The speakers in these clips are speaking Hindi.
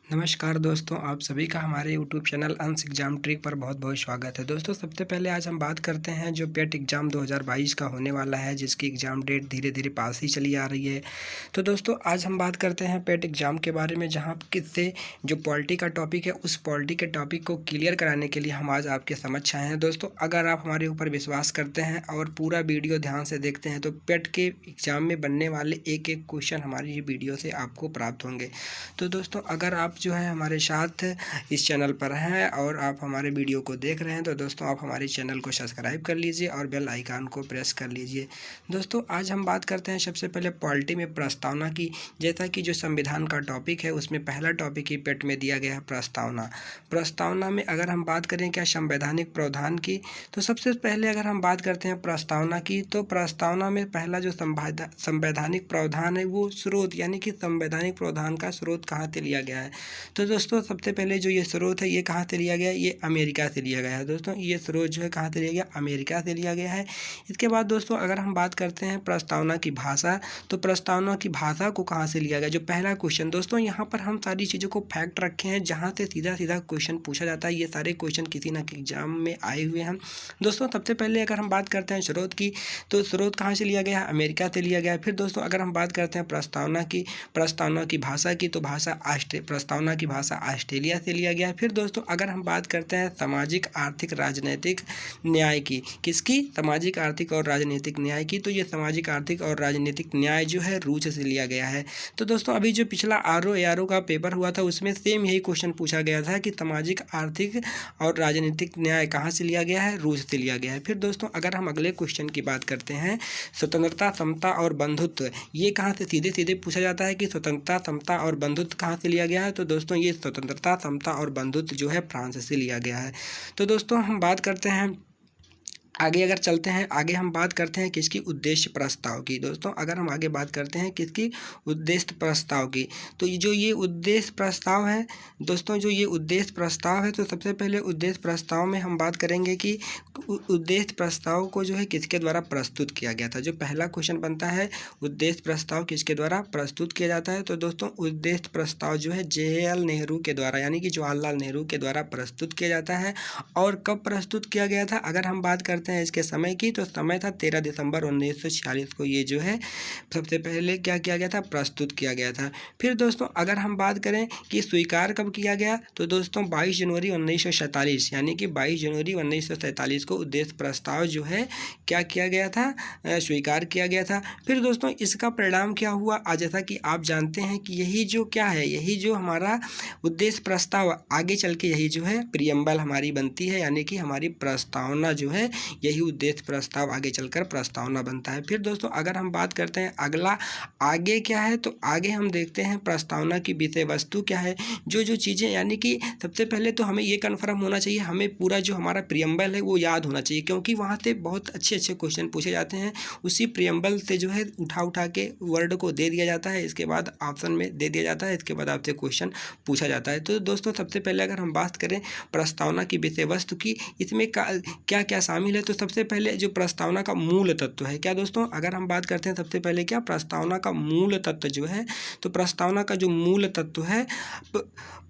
नमस्कार दोस्तों, आप सभी का हमारे यूट्यूब चैनल अंश एग्जाम ट्रिक पर बहुत बहुत स्वागत है। दोस्तों सबसे पहले आज हम बात करते हैं जो पेट एग्ज़ाम 2022 का होने वाला है, जिसकी एग्ज़ाम डेट धीरे धीरे पास ही चली आ रही है। तो दोस्तों आज हम बात करते हैं पेट एग्ज़ाम के बारे में, जहां किससे जो पॉलिटी का टॉपिक है उस पॉलिटी के टॉपिक को क्लियर कराने के लिए हम आज आपके समक्ष आए हैं। दोस्तों अगर आप हमारे ऊपर विश्वास करते हैं और पूरा वीडियो ध्यान से देखते हैं तो पेट के एग्ज़ाम में बनने वाले एक एक क्वेश्चन हमारी ये वीडियो से आपको प्राप्त होंगे। तो दोस्तों अगर आप जो है हमारे साथ इस चैनल पर हैं और आप हमारे वीडियो को देख रहे हैं तो दोस्तों आप हमारे चैनल को सब्सक्राइब कर लीजिए और बेल आइकन को प्रेस कर लीजिए। दोस्तों आज हम बात करते हैं सबसे पहले पॉलिटी में प्रस्तावना की। जैसा कि जो संविधान का टॉपिक है उसमें पहला टॉपिक ही पेट में दिया गया है प्रस्तावना। प्रस्तावना में अगर हम बात करें क्या संवैधानिक प्रावधान की, तो सबसे पहले अगर हम बात करते हैं प्रस्तावना की, तो प्रस्तावना में पहला जो संवैधानिक प्रावधान है वो स्रोत, यानी कि संवैधानिक प्रावधान का स्रोत कहाँ से लिया गया है। तो दोस्तों सबसे पहले जो ये स्रोत है ये कहाँ से लिया गया है, ये अमेरिका से लिया गया है। दोस्तों ये स्रोत जो है कहाँ से लिया गया, अमेरिका से लिया गया है। इसके बाद दोस्तों अगर हम बात करते हैं प्रस्तावना की भाषा, तो प्रस्तावना की भाषा को कहाँ से लिया गया। जो पहला क्वेश्चन, दोस्तों यहाँ पर हम सारी चीज़ों को फैक्ट रखे हैं जहाँ से सीधा सीधा क्वेश्चन पूछा जाता है। ये सारे क्वेश्चन किसी न किसी एग्जाम में आए हुए हैं। दोस्तों सबसे पहले अगर हम बात करते हैं स्रोत की, तो स्रोत कहाँ से लिया गया है, अमेरिका से लिया गया है। फिर दोस्तों अगर हम बात करते हैं प्रस्तावना की भाषा की, तो प्रस्तावना की भाषा ऑस्ट्रेलिया से लिया गया है। फिर दोस्तों अगर हम बात करते हैं सामाजिक आर्थिक राजनीतिक न्याय की, किसकी, सामाजिक आर्थिक और राजनीतिक न्याय की, तो ये सामाजिक आर्थिक और राजनीतिक न्याय जो है रूस से लिया गया है। तो दोस्तों अभी जो पिछला आरओ का पेपर हुआ था उसमें सेम यही क्वेश्चन पूछा गया था कि सामाजिक आर्थिक और राजनीतिक न्याय कहाँ से लिया गया है, रूस से लिया गया है। फिर दोस्तों अगर हम अगले क्वेश्चन की बात करते हैं स्वतंत्रता, समता और बंधुत्व, ये कहाँ से सीधे सीधे पूछा जाता है कि स्वतंत्रता, समता और बंधुत्व कहाँ से लिया गया है। तो दोस्तों ये स्वतंत्रता, समता और बंधुत्व जो है फ्रांस से लिया गया है। तो दोस्तों हम बात करते हैं आगे, अगर चलते हैं आगे हम बात करते हैं किसकी, उद्देश्य प्रस्ताव की। दोस्तों अगर हम आगे बात करते हैं किसकी, उद्देश्य प्रस्ताव की, तो ये उद्देश्य प्रस्ताव है। दोस्तों जो ये उद्देश्य प्रस्ताव है, तो सबसे पहले उद्देश्य प्रस्ताव में हम बात करेंगे कि उद्देश्य प्रस्ताव को जो है किसके द्वारा प्रस्तुत किया गया था। जो पहला क्वेश्चन बनता है उद्देश्य प्रस्ताव किसके द्वारा प्रस्तुत किया जाता है, तो दोस्तों उद्देश्य प्रस्ताव जो है JL नेहरू के द्वारा, यानी कि जवाहरलाल नेहरू के द्वारा प्रस्तुत किया जाता है। और कब प्रस्तुत किया गया था, अगर हम बात करते हैं इसके समय की, तो समय था 13 दिसंबर 1946 को ये जो है सबसे पहले क्या किया गया था, प्रस्तुत किया गया था। फिर दोस्तों अगर हम बात करें कि स्वीकार कब किया गया, तो दोस्तों 22 जनवरी 1947, यानी कि 22 जनवरी 1947 को उद्देश्य प्रस्ताव जो है क्या किया गया था, स्वीकार किया गया था। फिर दोस्तों इसका परिणाम क्या हुआ, आज जैसा कि आप जानते हैं कि यही जो क्या है, यही जो हमारा उद्देश्य प्रस्ताव आगे चल के यही जो है प्रियम्बल हमारी बनती है, यानी कि हमारी प्रस्तावना जो है यही उद्देश्य प्रस्ताव आगे चलकर प्रस्तावना बनता है। फिर दोस्तों अगर हम बात करते हैं अगला आगे क्या है, तो आगे हम देखते हैं प्रस्तावना की विषय वस्तु क्या है। जो चीज़ें, यानी कि सबसे पहले तो हमें ये कन्फर्म होना चाहिए, हमें पूरा जो हमारा प्रियम्बल है वो याद होना चाहिए, क्योंकि वहाँ से बहुत अच्छे अच्छे क्वेश्चन पूछे जाते हैं। उसी प्रियम्बल से जो है उठा के वर्ड को दे दिया जाता है, इसके बाद ऑप्शन में दे दिया जाता है, इसके बाद आपसे क्वेश्चन पूछा जाता है। तो दोस्तों सबसे पहले अगर हम बात करें प्रस्तावना की विषय वस्तु की, इसमें क्या क्या शामिल है, तो सबसे पहले जो प्रस्तावना का मूल तत्व है क्या दोस्तों, अगर हम बात करते हैं सबसे पहले क्या प्रस्तावना का मूल तत्व जो है, तो प्रस्तावना का जो मूल तत्व है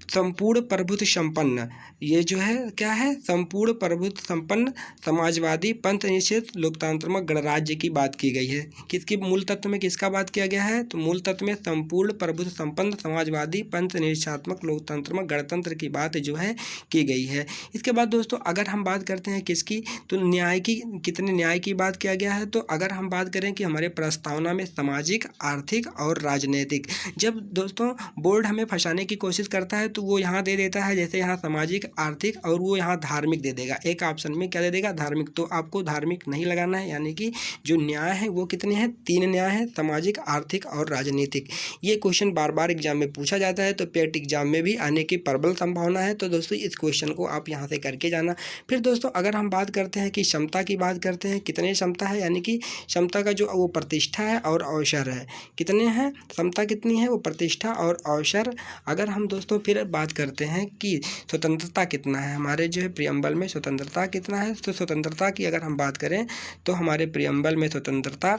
संपूर्ण प्रभुत्व संपन्न, ये जो है क्या है, संपूर्ण प्रभुत्व संपन्न समाजवादी पंथ निषेध लोकतंत्रात्मक गणराज्य की बात की गई है। किसकी मूल तत्व में किसका बात किया गया है, तो मूल तत्व में संपूर्ण प्रभुत्व संपन्न समाजवादी पंथ निषेधात्मक लोकतंत्रात्मक गणतंत्र की बात जो है की गई है। इसके बाद दोस्तों अगर हम बात करते हैं किसकी, तो न्याय की, कितने न्याय की बात किया गया है। तो अगर हम बात करें कि हमारे प्रस्तावना में सामाजिक आर्थिक और राजनीतिक, जब दोस्तों बोर्ड हमें फंसाने की कोशिश करता है तो वो यहाँ दे देता है, जैसे यहाँ सामाजिक आर्थिक और वो यहाँ धार्मिक दे देगा, एक ऑप्शन में क्या दे देगा, धार्मिक। तो आपको धार्मिक नहीं लगाना है, यानी कि जो न्याय है वो कितने हैं, 3 न्याय है, सामाजिक आर्थिक और राजनीतिक। ये क्वेश्चन बार बार एग्जाम में पूछा जाता है, तो पेट एग्जाम में भी आने की प्रबल संभावना है। तो दोस्तों इस क्वेश्चन को आप यहाँ से करके जाना। फिर दोस्तों अगर हम बात करते हैं कि क्षमता की बात करते हैं, कितने क्षमता है, यानी कि क्षमता का जो वो प्रतिष्ठा है और अवसर है, कितने हैं, क्षमता कितनी है, वो प्रतिष्ठा और अवसर। अगर हम दोस्तों फिर बात करते हैं कि स्वतंत्रता कितना है, हमारे जो है प्रियम्बल में स्वतंत्रता कितना है, तो स्वतंत्रता की अगर हम बात करें तो हमारे प्रियम्बल में स्वतंत्रता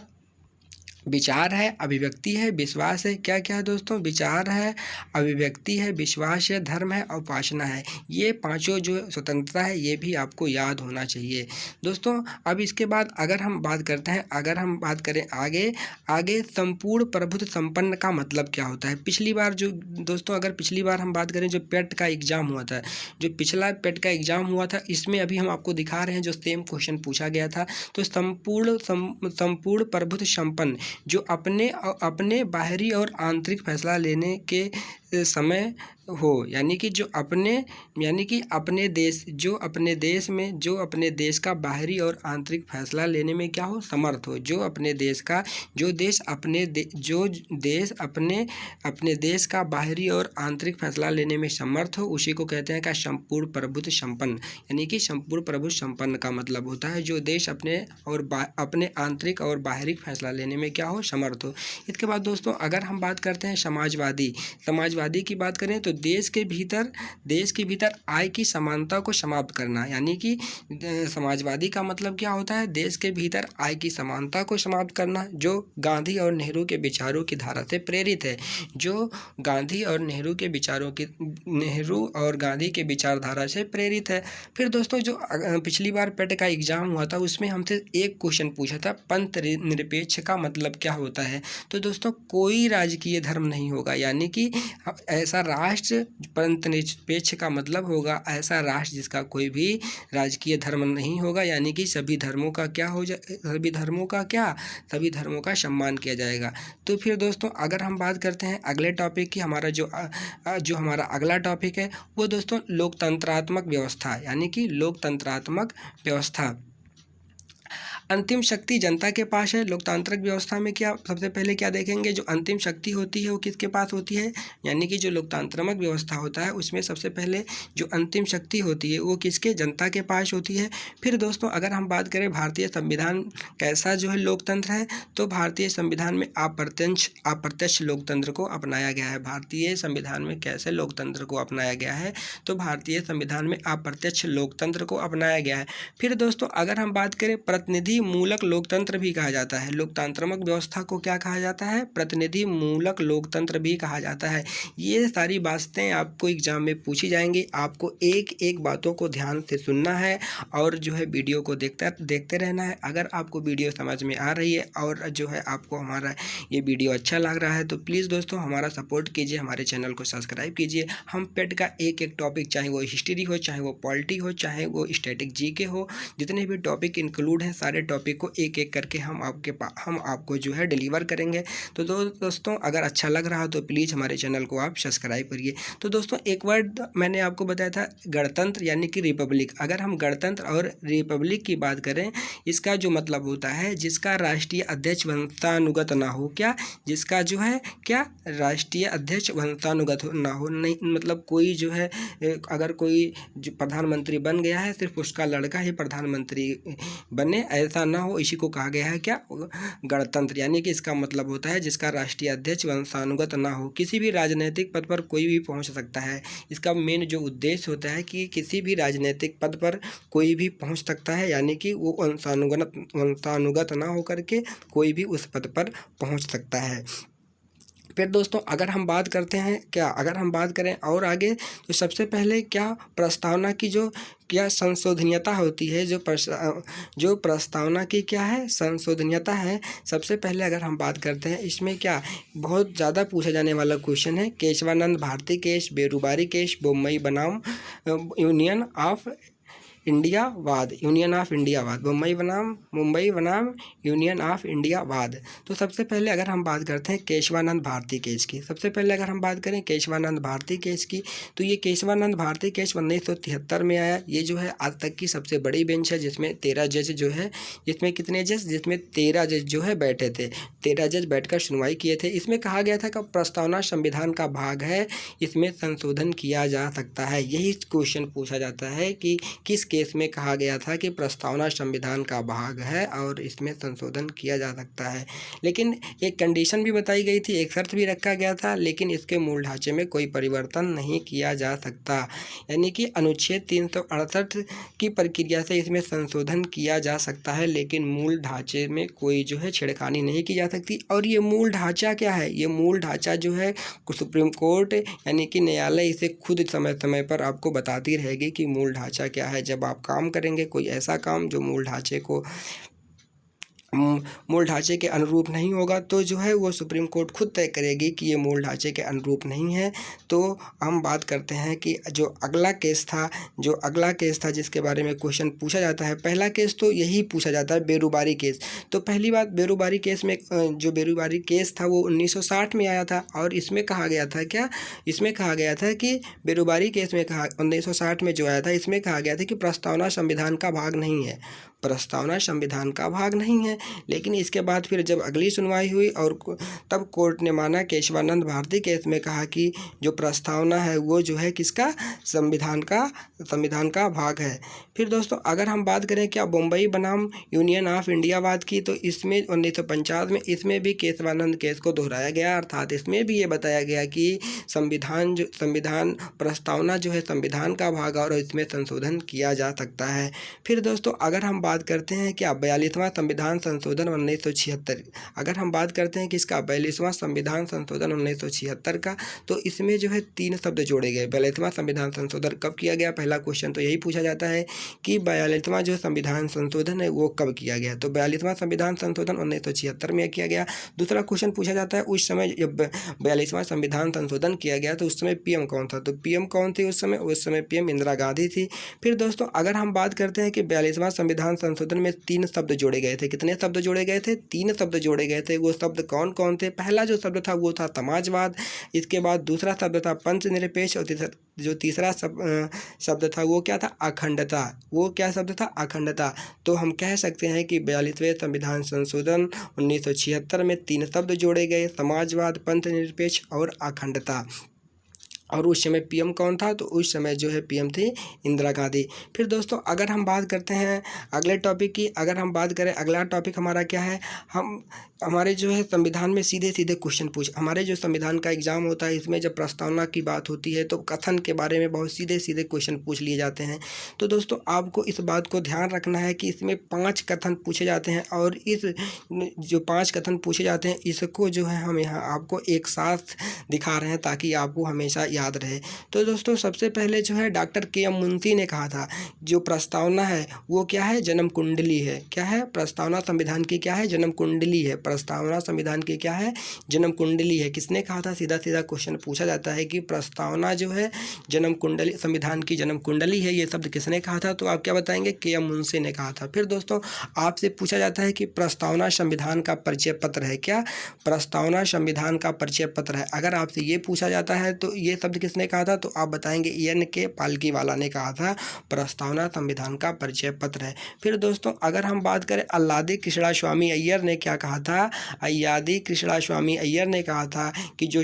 विचार है, अभिव्यक्ति है, विश्वास है। क्या क्या है दोस्तों? विचार है, अभिव्यक्ति है, विश्वास है, धर्म है और उपासना है। ये पांचों जो स्वतंत्रता है ये भी आपको याद होना चाहिए दोस्तों। अब इसके बाद अगर हम बात करते हैं, अगर हम बात करें आगे आगे संपूर्ण प्रभुत्व संपन्न का मतलब क्या होता है? पिछली बार जो दोस्तों, अगर पिछली बार हम बात करें जो पेट का एग्ज़ाम हुआ था, जो पिछला पेट का एग्ज़ाम हुआ था, इसमें अभी हम आपको दिखा रहे हैं जो सेम क्वेश्चन पूछा गया था। तो संपूर्ण प्रभुत्व संपन्न जो अपने बाहरी और आंतरिक फैसला लेने के समय हो, यानी कि अपने देश का बाहरी और आंतरिक फैसला लेने में क्या हो, समर्थ हो। जो देश अपने देश का बाहरी और आंतरिक फैसला लेने में समर्थ हो, उसी को कहते हैं क्या, संपूर्ण प्रभुत्व संपन्न। यानी कि संपूर्ण प्रभुत्व संपन्न का मतलब होता है जो देश अपने आंतरिक और बाहरी फैसला लेने में क्या हो, समर्थ हो। इसके बाद दोस्तों अगर हम बात करते हैं समाजवादी की बात करें तो देश के भीतर आय की समानता को समाप्त करना। यानी कि समाजवादी का मतलब क्या होता है, देश के भीतर आय की समानता को समाप्त करना, जो गांधी और नेहरू के विचारों की धारा से प्रेरित है, जो गांधी और नेहरू और गांधी के विचारधारा से प्रेरित है। फिर दोस्तों जो पिछली बार पेट का एग्जाम हुआ था उसमें हमसे एक क्वेश्चन पूछा था, पंथ निरपेक्ष का मतलब क्या होता है? तो दोस्तों कोई राजकीय धर्म नहीं होगा, यानी कि ऐसा राष्ट्र, पंथ निरपेक्ष का मतलब होगा ऐसा राष्ट्र जिसका कोई भी राजकीय धर्म नहीं होगा, यानी कि सभी धर्मों का सम्मान किया जाएगा। तो फिर दोस्तों अगर हम बात करते हैं अगले टॉपिक की, हमारा जो हमारा अगला टॉपिक है वो दोस्तों लोकतंत्रात्मक व्यवस्था, यानी कि लोकतंत्रात्मक व्यवस्था। अंतिम शक्ति जनता के पास है। लोकतांत्रिक व्यवस्था में क्या, सबसे पहले क्या देखेंगे, जो अंतिम शक्ति होती है वो किसके पास होती है? यानी कि जो लोकतांत्रिक व्यवस्था होता है उसमें सबसे पहले जो अंतिम शक्ति होती है वो किसके, जनता के पास होती है। फिर दोस्तों अगर हम बात करें भारतीय संविधान कैसा जो है लोकतंत्र है, तो भारतीय संविधान में अप्रत्यक्ष लोकतंत्र को अपनाया गया है। भारतीय संविधान में कैसे लोकतंत्र को अपनाया गया है, तो भारतीय संविधान में अप्रत्यक्ष लोकतंत्र को अपनाया गया है। फिर दोस्तों अगर हम बात करें प्रतिनिधि मूलक लोकतंत्र भी कहा जाता है। लोकतांत्रिक व्यवस्था को क्या कहा जाता है? प्रतिनिधि मूलक लोकतंत्र भी कहा जाता है। ये सारी बातें आपको एग्जाम में पूछी जाएंगी, आपको एक एक बातों को ध्यान से सुनना है और जो है वीडियो को देखते रहना है। अगर आपको वीडियो समझ में आ रही है और जो है आपको हमारा ये वीडियो अच्छा लग रहा है तो प्लीज़ दोस्तों हमारा सपोर्ट कीजिए, हमारे चैनल को सब्सक्राइब कीजिए। हम पेट का एक एक टॉपिक, चाहे वो हिस्ट्री हो, चाहे वो पॉलिटी हो, चाहे वो स्टैटिक जीके हो, जितने भी टॉपिक इंक्लूड हैं सारे टॉपिक को एक एक करके हम आपको जो है डिलीवर करेंगे। तो दोस्तों अगर अच्छा लग रहा हो तो प्लीज़ हमारे चैनल को आप सब्सक्राइब करिए। तो दोस्तों एक वर्ड मैंने आपको बताया था गणतंत्र, यानी कि रिपब्लिक। अगर हम गणतंत्र और रिपब्लिक की बात करें, इसका जो मतलब होता है जिसका राष्ट्रीय अध्यक्ष वंशानुगत ना हो। क्या? जिसका जो है क्या, राष्ट्रीय अध्यक्ष वंशानुगत ना हो। नहीं मतलब कोई जो है अगर कोई जो प्रधानमंत्री बन गया है सिर्फ उसका लड़का ही प्रधानमंत्री बने, ऐसा ना हो, इसी को कहा गया है क्या, गणतंत्र। यानी कि इसका मतलब होता है जिसका राष्ट्रीय अध्यक्ष वंशानुगत ना हो। किसी भी राजनीतिक पद पर कोई भी पहुंच सकता है। इसका मेन जो उद्देश्य होता है कि किसी भी राजनीतिक पद पर कोई भी पहुंच सकता है, यानी कि वो वंशानुगत ना होकर के कोई भी उस पद पर पहुंच सकता है। फिर दोस्तों अगर हम बात करते हैं अगर हम बात करें और आगे, तो सबसे पहले क्या, प्रस्तावना की जो क्या संशोधनीयता होती है, जो प्रस्तावना की क्या है, संशोधनीयता है। सबसे पहले अगर हम बात करते हैं इसमें क्या, बहुत ज़्यादा पूछा जाने वाला क्वेश्चन है, केशवानंद भारती केस, बेरुबारी केस, मुंबई बनाम यूनियन ऑफ इंडियावाद, मुंबई बनाम यूनियन ऑफ इंडियावाद। तो सबसे पहले अगर हम बात करते हैं केशवानंद भारती केस की, सबसे पहले अगर हम बात करें केशवानंद भारती केस की, तो ये केशवानंद भारती केस 1973 में आया। ये जो है आज तक की सबसे बड़ी बेंच है, जिसमें 13 जज जो है, जिसमें 13 जज जो है बैठे थे, 13 जज बैठकर सुनवाई किए थे। इसमें कहा गया था कि प्रस्तावना संविधान का भाग है, इसमें संशोधन किया जा सकता है। यही क्वेश्चन पूछा जाता है कि किस केस में कहा गया था कि प्रस्तावना संविधान का भाग है और इसमें संशोधन किया जा सकता है। लेकिन एक कंडीशन भी बताई गई थी, एक शर्त भी रखा गया था, लेकिन इसके मूल ढांचे में कोई परिवर्तन नहीं किया जा सकता। यानी कि अनुच्छेद 368 की प्रक्रिया से इसमें संशोधन किया जा सकता है, लेकिन मूल ढांचे में कोई जो है छेड़खानी नहीं की जा सकती। और ये मूल ढांचा क्या है? ये मूल ढांचा जो है सुप्रीम कोर्ट यानी कि न्यायालय इसे खुद समय समय पर आपको बताती रहेगी कि मूल ढांचा क्या है। जब आप काम करेंगे कोई ऐसा काम जो मूल ढांचे के अनुरूप नहीं होगा, तो जो है वो सुप्रीम कोर्ट खुद तय करेगी कि ये मूल ढांचे के अनुरूप नहीं है। तो हम बात करते हैं कि जो अगला केस था जिसके बारे में क्वेश्चन पूछा जाता है, पहला केस तो यही पूछा जाता है, बेरोबारी केस। तो पहली बात, बेरोबारी केस में जो बेरोबारी केस था वो 1960 में आया था और इसमें कहा गया था क्या? इसमें कहा गया था कि बेरोबारी केस में 1960 में जो आया था, इसमें कहा गया था कि प्रस्तावना संविधान का भाग नहीं है, प्रस्तावना संविधान का भाग नहीं है। लेकिन इसके बाद फिर जब अगली सुनवाई हुई और तब कोर्ट ने माना, केशवानंद भारती केस में कहा कि जो प्रस्तावना है वो जो है किसका? संविधान का भाग है। फिर दोस्तों अगर हम बात करें क्या बम्बई बनाम यूनियन ऑफ इंडियावाद की, तो इसमें 1950 में इसमें भी केशवानंद केस को दोहराया गया, अर्थात इसमें भी ये बताया गया कि संविधान प्रस्तावना जो है संविधान का भाग और इसमें संशोधन किया जा सकता है। फिर दोस्तों अगर हम बात करते हैं क्या 42वां संविधान संशोधन 1976, अगर हम बात करते हैं कि इसका 42वां संविधान संशोधन 1976 का, तो इसमें जो है 3 शब्द जोड़े गए। 42वां संविधान संशोधन कब किया गया? पहला क्वेश्चन तो यही पूछा जाता है कि 42वां जो संविधान संशोधन है वो कब किया गया? तो 42वां संविधान संशोधन 1976 में किया गया। दूसरा क्वेश्चन पूछा जाता है उस समय जब 42वां संविधान संशोधन किया गया तो उस समय पीएम कौन था? तो पीएम कौन थी उस समय पीएम इंदिरा गांधी थी। फिर दोस्तों अगर हम बात करते हैं कि 42वां संविधान संशोधन में 3 शब्द जोड़े गए थे। कितने शब्द जोड़े गए थे? 3 शब्द जोड़े गए थे। वो शब्द कौन कौन थे? पहला जो शब्द था वो था समाजवाद, इसके बाद दूसरा शब्द था पंचनिरपेक्ष और तीसरा शब्द था वो क्या था? अखंडता। वो क्या शब्द था? अखंडता। तो हम कह सकते हैं कि 42वें संविधान संशोधन 1976 में 3 शब्द जोड़े गए, समाजवाद, पंचनिरपेक्ष और अखंडता। और उस समय पीएम कौन था? तो उस समय जो है पीएम थी इंदिरा गांधी। फिर दोस्तों अगर हम बात करते हैं अगले टॉपिक की, अगर हम बात करें अगला टॉपिक हमारा क्या है, हमारे जो है संविधान में सीधे सीधे क्वेश्चन हमारे जो संविधान का एग्जाम होता है इसमें जब प्रस्तावना की बात होती है तो कथन के बारे में बहुत सीधे सीधे क्वेश्चन पूछ लिए जाते हैं। तो दोस्तों आपको इस बात को ध्यान रखना है कि इसमें 5 कथन पूछे जाते हैं और इस जो 5 कथन पूछे जाते हैं इसको जो है हम यहाँ आपको एक साथ दिखा रहे हैं ताकि आपको हमेशा याद रहे। तो दोस्तों सबसे पहले जो है डॉक्टर के.एम. मुंशी ने कहा था जो प्रस्तावना है वो क्या है? जन्म कुंडली है। क्या है? प्रस्तावना संविधान की क्या है? जन्म कुंडली है। प्रस्तावना संविधान की क्या है? जन्म कुंडली है। किसने कहा था? सीधा सीधा क्वेश्चन पूछा जाता है कि प्रस्तावना जो है जन्म कुंडली, संविधान की जन्म कुंडली है, ये शब्द किसने कहा था? तो आप क्या बताएंगे? के.एम. मुंशी ने कहा था। फिर दोस्तों आपसे पूछा जाता है कि प्रस्तावना संविधान का परिचय पत्र है। क्या? प्रस्तावना संविधान का परिचय पत्र है। अगर आपसे ये पूछा जाता है तो ये शब्द किसने कहा था? तो आप बताएंगे N.K. पालकीवाला ने कहा था प्रस्तावना संविधान का परिचय पत्र है। फिर दोस्तों अगर हम बात करें अल्लादी कृष्णा स्वामी अय्यर ने क्या कहा था? अय्यादी कृष्णा स्वामी अय्यर ने कहा था कि जो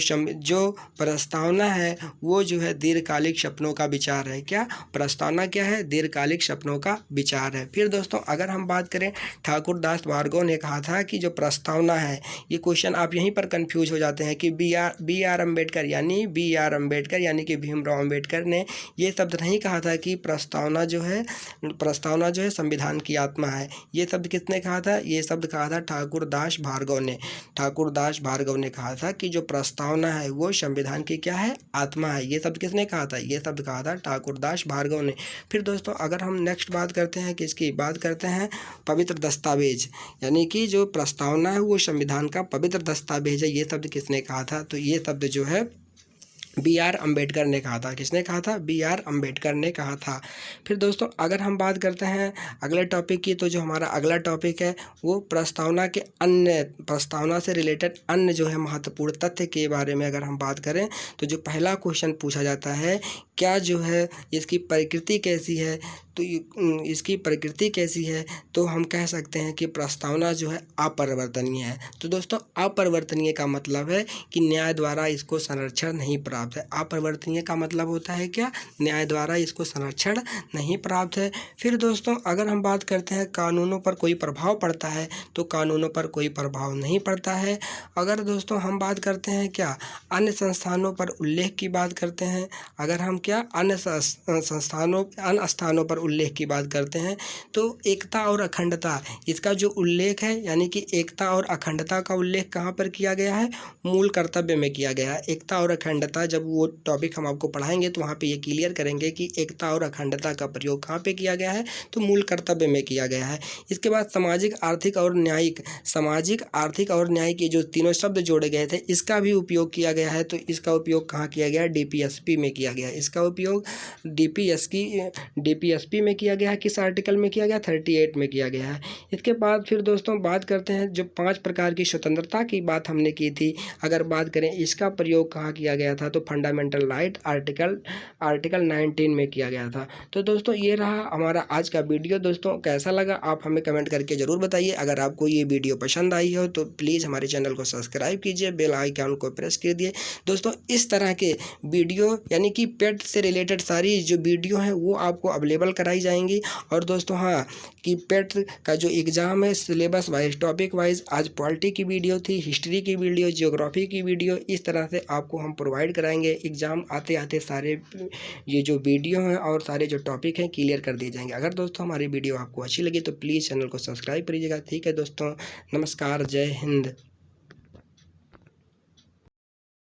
प्रस्तावना है वो जो है दीर्घकालिक सपनों का विचार है। क्या? प्रस्तावना क्या है? दीर्घकालिक सपनों का विचार है। फिर दोस्तों अगर हम बात करें ठाकुर दास भार्गव ने कहा था कि जो प्रस्तावना है, ये क्वेश्चन आप यहीं पर कंफ्यूज हो जाते हैं कि बी आर अम्बेडकर यानी कि भीमराव अम्बेडकर ने ये शब्द नहीं कहा था कि प्रस्तावना जो है संविधान की आत्मा है। ये शब्द किसने कहा था? ये शब्द कहा था ठाकुर दास भार्गव ने कहा था कि जो प्रस्तावना है वो संविधान की क्या है? आत्मा है। ये शब्द किसने कहा था? ये शब्द कहा था ठाकुर दास भार्गव ने। फिर दोस्तों अगर हम नेक्स्ट बात करते हैं किसकी बात करते हैं, पवित्र दस्तावेज, यानी कि जो प्रस्तावना है वो संविधान का पवित्र दस्तावेज है। ये शब्द किसने कहा था? तो ये शब्द जो है बी आर अम्बेडकर ने कहा था। किसने कहा था? बी आर अम्बेडकर ने कहा था। फिर दोस्तों अगर हम बात करते हैं अगले टॉपिक की, तो जो हमारा अगला टॉपिक है वो प्रस्तावना से रिलेटेड अन्य जो है महत्वपूर्ण तथ्य के बारे में अगर हम बात करें तो जो पहला क्वेश्चन पूछा जाता है क्या जो है इसकी प्रकृति कैसी है? तो इसकी प्रकृति कैसी है? तो हम कह सकते हैं कि प्रस्तावना जो है अपरिवर्तनीय है। तो दोस्तों अपरिवर्तनीय का मतलब है कि न्याय द्वारा इसको संरक्षण नहीं प्राप्त प्राप्त है। अपरिवर्तनीय का मतलब होता है क्या, न्याय द्वारा इसको संरक्षण नहीं प्राप्त है। फिर दोस्तों अगर हम बात करते हैं कानूनों पर कोई प्रभाव पड़ता है, तो कानूनों पर कोई प्रभाव नहीं पड़ता है। अगर दोस्तों हम बात करते हैं क्या, अन्य संस्थानों पर उल्लेख की बात करते हैं, अगर हम क्या अन्य संस्थानों अन्य स्थानों पर उल्लेख की बात करते हैं, तो एकता और अखंडता इसका जो उल्लेख है, यानी कि एकता और अखंडता का उल्लेख कहाँ पर किया गया है, मूल कर्तव्य में किया गया है। एकता और अखंडता, जब वो टॉपिक हम आपको पढ़ाएंगे तो वहाँ पे ये क्लियर करेंगे कि एकता और अखंडता का प्रयोग कहाँ पे किया गया है, तो मूल कर्तव्य में किया गया है। इसके बाद सामाजिक, आर्थिक और न्यायिक, सामाजिक, आर्थिक और न्यायिक, ये जो तीनों शब्द जोड़े गए थे, इसका भी उपयोग किया गया है। तो इसका उपयोग कहाँ किया गया है, डीपीएसपी में किया गया है। इसका उपयोग डीपीएसपी में किया गया है। किस आर्टिकल में किया गया, 38 में किया गया है। इसके बाद फिर दोस्तों बात करते हैं, जो 5 प्रकार की स्वतंत्रता की बात हमने की थी, अगर बात करें इसका प्रयोग कहाँ किया गया था, तो फंडामेंटल राइट आर्टिकल 19 में किया गया था। तो दोस्तों ये रहा हमारा आज का वीडियो। दोस्तों कैसा लगा आप हमें कमेंट करके ज़रूर बताइए। अगर आपको ये वीडियो पसंद आई हो तो प्लीज़ हमारे चैनल को सब्सक्राइब कीजिए, बेल आइकन को प्रेस कर दिए। दोस्तों इस तरह के वीडियो, यानी कि पेट से रिलेटेड सारी जो वीडियो हैं वो आपको अवेलेबल कराई जाएंगी। और दोस्तों हाँ, कि पेट का जो एग्ज़ाम है, सिलेबस वाइज, टॉपिक वाइज, आज पॉलिटी की वीडियो थी, हिस्ट्री की वीडियो, जियोग्राफी की वीडियो, इस तरह से आपको हम प्रोवाइड कराएंगे। एग्ज़ाम आते आते सारे ये जो वीडियो हैं और सारे जो टॉपिक हैं क्लियर कर दिए जाएंगे। अगर दोस्तों हमारी वीडियो आपको अच्छी लगी तो प्लीज़ चैनल को सब्सक्राइब करिएगा। ठीक है दोस्तों, नमस्कार, जय हिंद।